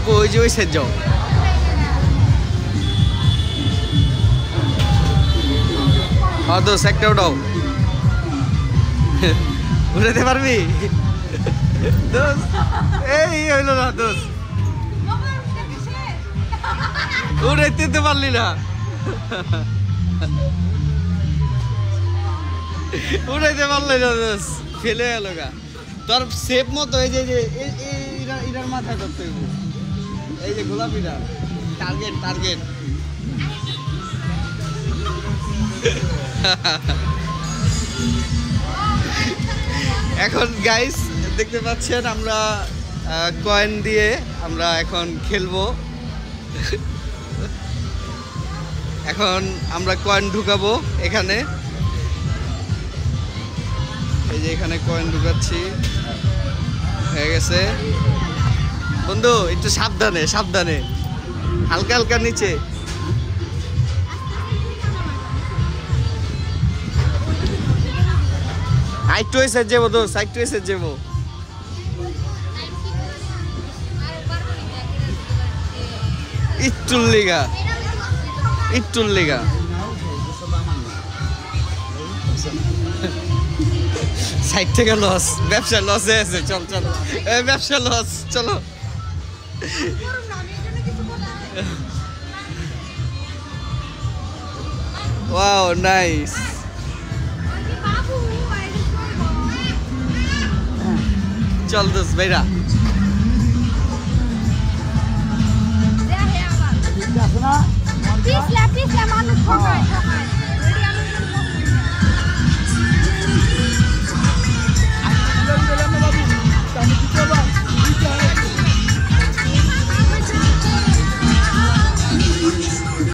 আপু ওই যে ওই সাইড যাও। হ্যাঁ দোষ একটা ওটাও উঠাতে পারবি দোষ? এই হইল না দোষ, উঠাইতে তো পারলি না, উঠাইতে পারলি না দোষ, ফেলে গেল গা। তোর সেপ মতো এই যে এটার মাথায় ধরতে হইব, এই যে গোলাপিটা টার্গেট টার্গেট। এখন গাইস দেখতে পাচ্ছেন আমরা কয়েন দিয়ে আমরা এখন খেলবো। এখন আমরা কয়েন ঢুকাবো এখানে, এই যে এখানে কয়েন ঢুকাচ্ছি, হয়ে গেছে। বন্ধু একটু সাবধানে সাবধানে, হালকা হালকা নিচে। আইটু এসে যাবো তো, সাইটু এসে যাবো। ইটুর লিগা, ইটুর লিগা সাইড থেকে লস, ব্যবসা লসে আছে। চল চল, ব্যবসা লস, চলো। Wow nice. চল দোস্ত ভাইরা।